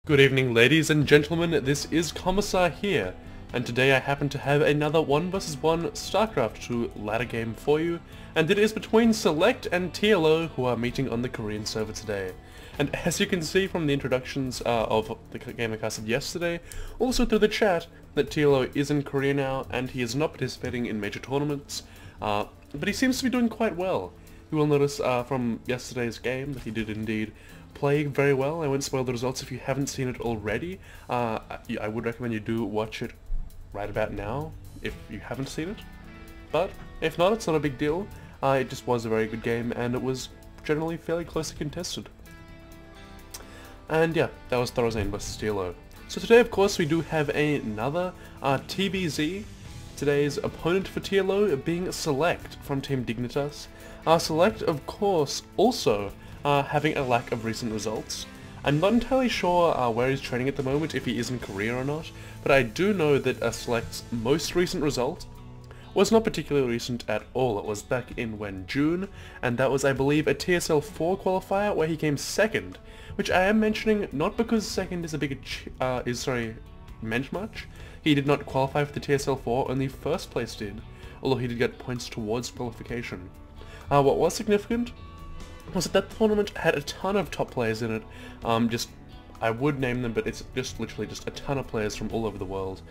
Good evening, ladies and gentlemen, this is Commissar here, and today I happen to have another 1 vs 1 StarCraft 2 ladder game for you, and it is between SeleCT and TLO who are meeting on the Korean server today. And as you can see from the introductions of the game I casted yesterday, also through the chat, that TLO is in Korea now, and he is not participating in major tournaments, but he seems to be doing quite well. You will notice from yesterday's game that he did indeed play very well. I won't spoil the results if you haven't seen it already. I would recommend you do watch it right about now if you haven't seen it. But if not, it's not a big deal. It just was a very good game and it was generally fairly closely contested. And yeah, that was Thorazane vs TLO. So today of course we do have another TVZ. Today's opponent for TLO being SeleCT from Team Dignitas. SeleCT of course also having a lack of recent results. I'm not entirely sure where he's training at the moment, if he is in Korea or not, but I do know that SeleCT's most recent result was not particularly recent at all. It was back in June, and that was, I believe, a TSL 4 qualifier where he came second, which I am mentioning not because second is a big meant much. He did not qualify for the TSL 4, only first place did, although he did get points towards qualification. What was significant was that tournament had a ton of top players in it. I would name them, but it's just literally just a ton of players from all over the world.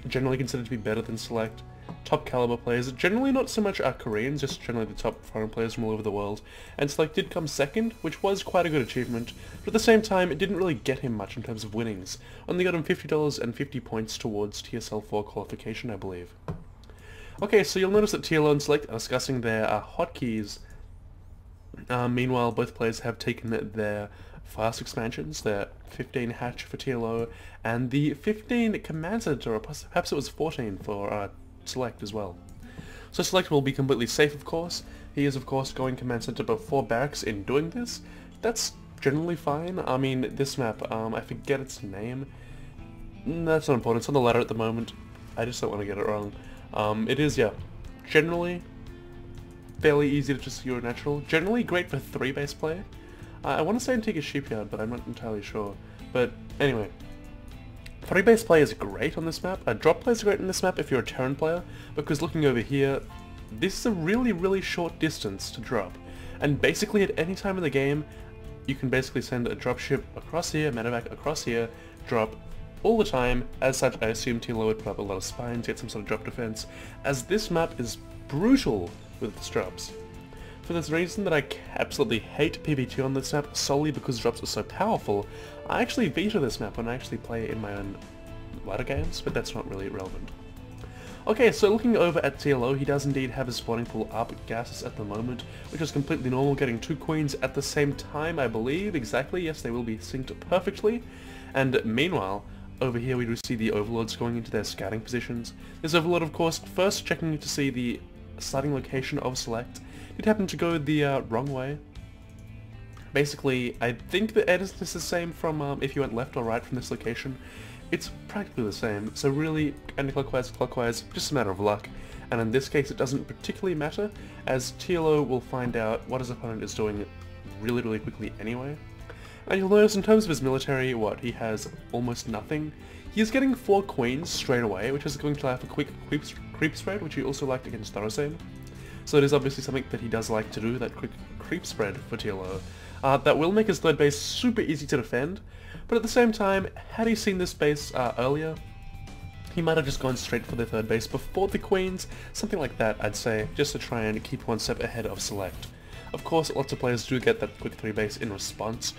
Generally considered to be better than SeleCT. Top caliber players, generally not so much Koreans, just generally the top foreign players from all over the world. And SeleCT did come second, which was quite a good achievement, but at the same time it didn't really get him much in terms of winnings. Only got him $50 and 50 points towards TSL 4 qualification, I believe. Okay, so you'll notice that TLO and SeleCT are discussing their hotkeys. Meanwhile, both players have taken their fast expansions, their 15 hatch for TLO, and the 15 command center, or perhaps it was 14 for SeleCT as well. So SeleCT will be completely safe, of course. He is, of course, going command center before barracks in doing this. That's generally fine. I mean, this map, I forget its name. That's not important. It's on the ladder at the moment. I just don't want to get it wrong. It is, yeah, generally fairly easy to just Euro natural. Generally great for 3 base play. I want to say Antigua Shipyard, but I'm not entirely sure. But anyway, 3 base play is great on this map. Drop play is great on this map if you're a Terran player, because looking over here, this is a really short distance to drop. And basically at any time in the game, you can basically send a dropship across here, medevac across here, drop all the time. As such, I assume TLO would put up a lot of spines, get some sort of drop defense, as this map is brutal with its drops. For this reason that I absolutely hate PvT on this map, solely because drops are so powerful, I actually veto this map when I actually play it in my own ladder games, but that's not really relevant. Okay, so looking over at TLO, he does indeed have his spawning pool up gases at the moment, which is completely normal, getting 2 queens at the same time, I believe, exactly. Yes, they will be synced perfectly. And meanwhile, over here we do see the overlords going into their scouting positions. This overlord, of course, first checking to see the starting location of SeleCT. It happened to go the wrong way. Basically, I think the edit is the same from if you went left or right from this location. It's practically the same, so really anti-clockwise, clockwise, just a matter of luck. And in this case it doesn't particularly matter, as TLO will find out what his opponent is doing really quickly anyway. And you'll notice in terms of his military, he has almost nothing. He is getting 4 queens straight away, which is going to allow for quick creep spread, which he also liked against Thorazane. So it is obviously something that he does like to do, that quick creep spread for TLO. That will make his third base super easy to defend, but at the same time, had he seen this base earlier, he might have just gone straight for the third base before the queens, something like that I'd say, just to try and keep 1 step ahead of SeleCT. Of course, lots of players do get that quick 3 base in response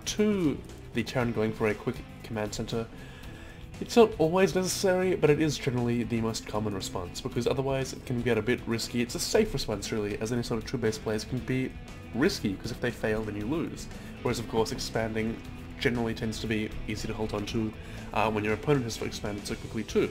to the Terran going for a quick command center. It's not always necessary, but it is generally the most common response, because otherwise it can get a bit risky. It's a safe response really, as any sort of true base players can be risky, because if they fail then you lose. Whereas of course expanding generally tends to be easy to hold on to when your opponent has expanded so quickly too.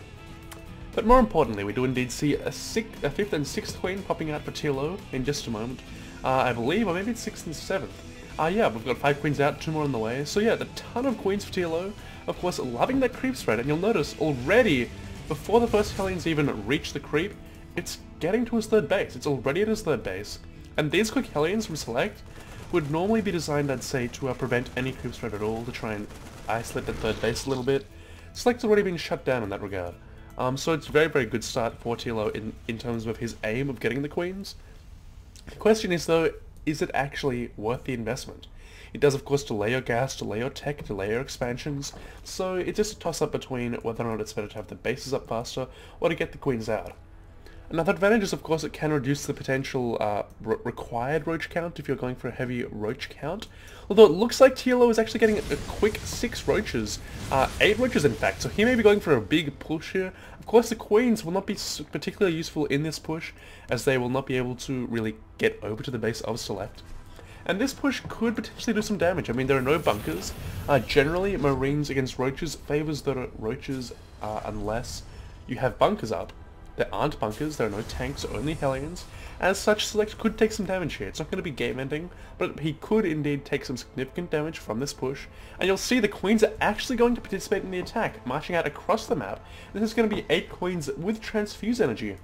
But more importantly, we do indeed see a 5th and 6th queen popping out for TLO in just a moment. I believe, or maybe it's 6th and 7th. Yeah, we've got 5 queens out, 2 more on the way. So yeah, a ton of queens for TLO. Of course, loving that creep spread, and you'll notice already, before the first Hellions even reach the creep, it's getting to his third base. It's already at his third base. And these quick Hellions from SeleCT would normally be designed, I'd say, to prevent any creep spread at all, to try and isolate that third base a little bit. SeleCT's already been shut down in that regard. So it's a very, very good start for TLO in terms of his aim of getting the queens. The question is, though, is it actually worth the investment? It does, of course, delay your gas, delay your tech, delay your expansions, so it's just a toss-up between whether or not it's better to have the bases up faster or to get the queens out. Another advantage is, of course, it can reduce the potential required roach count if you're going for a heavy roach count. Although it looks like TLO is actually getting a quick 6 roaches, 8 roaches in fact, so he may be going for a big push here. Of course, the queens will not be particularly useful in this push, as they will not be able to really get over to the base of SeleCT. And this push could potentially do some damage. I mean, there are no bunkers. Generally, Marines against roaches favors the roaches unless you have bunkers up. There aren't bunkers, there are no tanks, only Hellions. As such, SeleCT could take some damage here. It's not going to be game-ending, but he could indeed take some significant damage from this push. And you'll see the queens are actually going to participate in the attack, marching out across the map. This is going to be 8 queens with transfuse energy,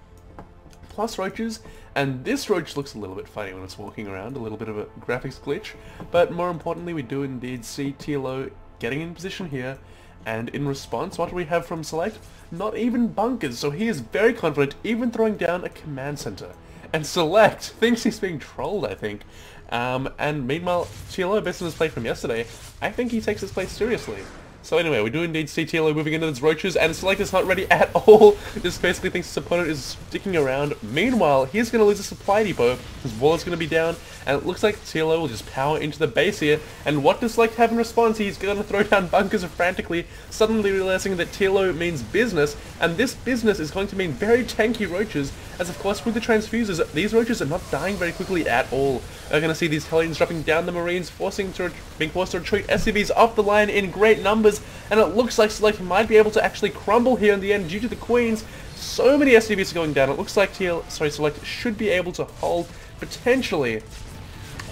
plus roaches, and this roach looks a little bit funny when it's walking around, a little bit of a graphics glitch. But more importantly, we do indeed see TLO getting in position here. And in response, what do we have from SeleCT? Not even bunkers, so he is very confident, even throwing down a command center. And SeleCT thinks he's being trolled, I think. And meanwhile, TLO, based on his play from yesterday, I think he takes his play seriously. So anyway, we do indeed see TLO moving into those roaches, and SeleCT is not ready at all. Just basically thinks his opponent is sticking around. Meanwhile, he's going to lose a supply depot, his wall is going to be down, and it looks like TLO will just power into the base here. And what does SeleCT have in response? He's going to throw down bunkers frantically, suddenly realizing that TLO means business, and this business is going to mean very tanky roaches, as of course with the transfuses, these roaches are not dying very quickly at all. We're going to see these Hellions dropping down the Marines, being forced to retreat SCVs off the line in great numbers, and it looks like SeleCT might be able to actually crumble here in the end due to the queens. So many SCVs are going down. It looks like SeleCT should be able to hold, potentially,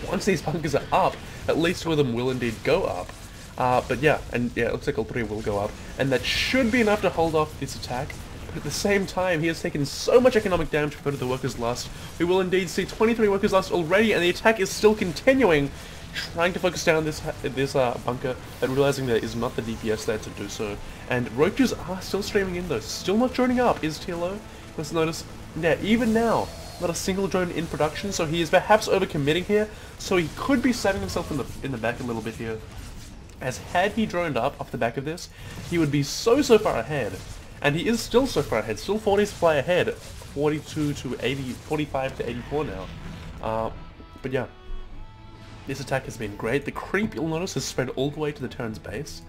once these bunkers are up. At least 2 of them will indeed go up. But yeah, it looks like all 3 will go up, and that should be enough to hold off this attack. But at the same time, he has taken so much economic damage compared to the workers lost. We will indeed see 23 workers lost already, and the attack is still continuing, trying to focus down this bunker, but realizing there is not the DPS there to do so. And roaches are still streaming in though, still not joining up, is TLO. Let's notice, yeah, even now, not a single drone in production, so he is perhaps overcommitting here, so he could be setting himself in the back a little bit here. As had he droned up off the back of this, he would be so far ahead. And he is still so far ahead, still 40 supply ahead, 42 to 80, 45 to 84 now. But yeah, this attack has been great. The creep, you'll notice, has spread all the way to the Terran's base.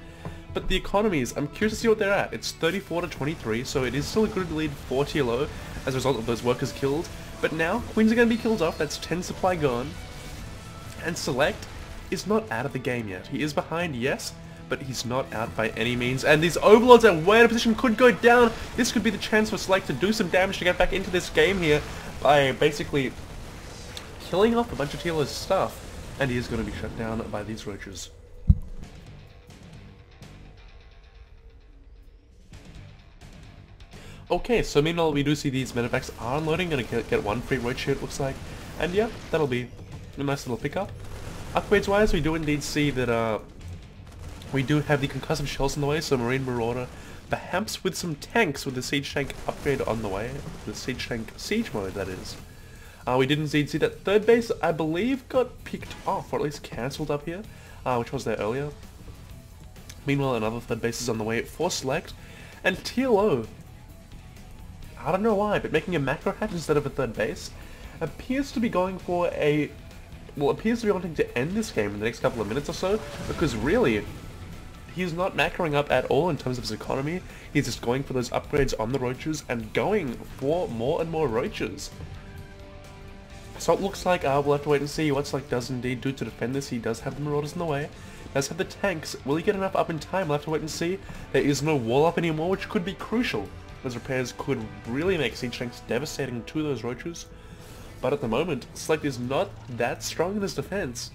But the economies, I'm curious to see what they're at. It's 34 to 23, so it is still a good lead for TLO as a result of those workers killed. But now, queens are going to be killed off, that's 10 supply gone. And SeleCT is not out of the game yet. He is behind, yes, but he's not out by any means. And these overlords at way in a position could go down. This could be the chance for SeleCT to do some damage to get back into this game here by basically killing off a bunch of TLO's stuff. And he is going to be shut down by these roaches. Okay, so meanwhile we do see these medevacts are unloading, gonna get 1 free roach here it looks like. And yeah, that'll be a nice little pickup. Upgrades wise, we do indeed see that we do have the concussive shells on the way, so Marine Marauder, perhaps with some tanks with the siege tank upgrade on the way, the siege tank siege mode that is. We did indeed see that third base, I believe, got picked off, or at least cancelled up here, which was there earlier. Meanwhile, another third base is on the way for SeleCT, and TLO, I don't know why, but making a macro hatch instead of a third base, appears to be going for a, well, appears to be wanting to end this game in the next couple of minutes or so, because really, he's not macroing up at all in terms of his economy. He's just going for those upgrades on the roaches and going for more and more roaches. So it looks like we'll have to wait and see what SeleCT does indeed do to defend this. He does have the Marauders in the way, does have the tanks. Will he get enough up in time? We'll have to wait and see. There is no wall up anymore, which could be crucial. Those repairs could really make siege tanks devastating to those roaches. But at the moment, SeleCT is not that strong in his defense.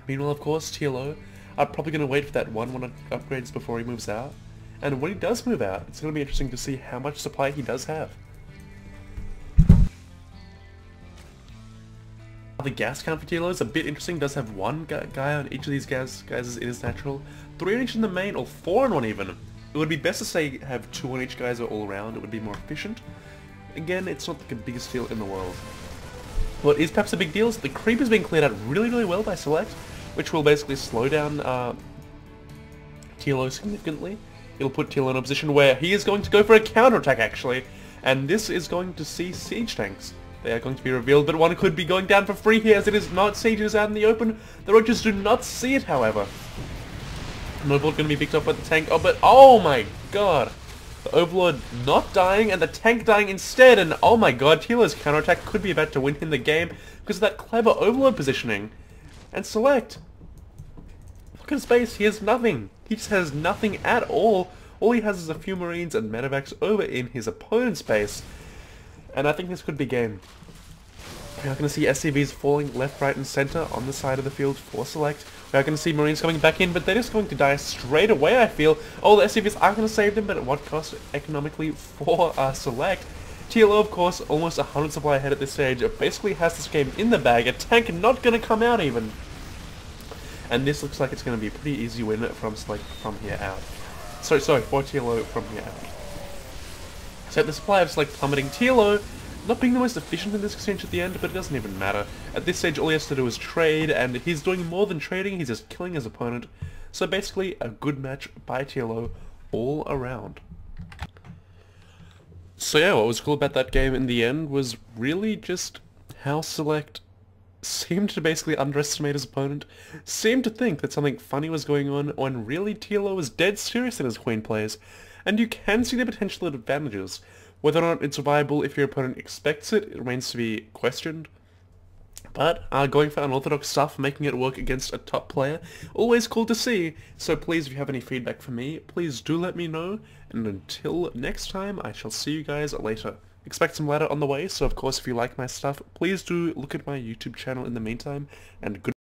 Meanwhile, of course, TLO are probably going to wait for that 1-1 upgrades before he moves out. And when he does move out, it's going to be interesting to see how much supply he does have. The gas count for TLO is a bit interesting. Does have one guy on each of these guys in his natural, 3 on each in the main, or 4 on one even. It would be best to say have 2 on each guys or all around. It would be more efficient. Again, it's not the biggest deal in the world. What is perhaps a big deal is the creep is being cleared out really well by SeleCT, which will basically slow down TLO significantly. It'll put TLO in a position where he is going to go for a counterattack actually, and this is going to see siege tanks. They are going to be revealed, but one could be going down for free here as it is not sieges out in the open. The Roaches do not see it, however. No Overlord going to be picked up by the tank. Oh my god! The Overlord not dying and the tank dying instead, and oh my god, TLO's counterattack could be about to win him the game because of that clever Overlord positioning. And SeleCT, look at his base, he has nothing. He just has nothing at all. All he has is a few Marines and medevacs over in his opponent's base. And I think this could be game. We are going to see SCVs falling left, right and center on the side of the field for SeleCT. We are going to see Marines coming back in, but they're just going to die straight away, I feel. Oh, the SCVs are going to save them, but at what cost economically for SeleCT? TLO, of course, almost 100 supply ahead at this stage. It basically has this game in the bag. A tank not going to come out even. And this looks like it's going to be a pretty easy win from SeleCT from here out. Sorry, for TLO from here out. So the supply of SeleCT plummeting. TLO not being the most efficient in this exchange at the end, but it doesn't even matter. At this stage all he has to do is trade, and he's doing more than trading, he's just killing his opponent. So basically a good match by TLO all around. So yeah, what was cool about that game in the end was really just how SeleCT seemed to basically underestimate his opponent, seemed to think that something funny was going on, when really TLO was dead serious in his queen plays. And you can see the potential advantages. Whether or not it's viable if your opponent expects it, it remains to be questioned. But going for unorthodox stuff, making it work against a top player, always cool to see. So please, if you have any feedback for me, please do let me know. And until next time, I shall see you guys later. Expect some ladder on the way, so of course if you like my stuff, please do look at my YouTube channel in the meantime, and good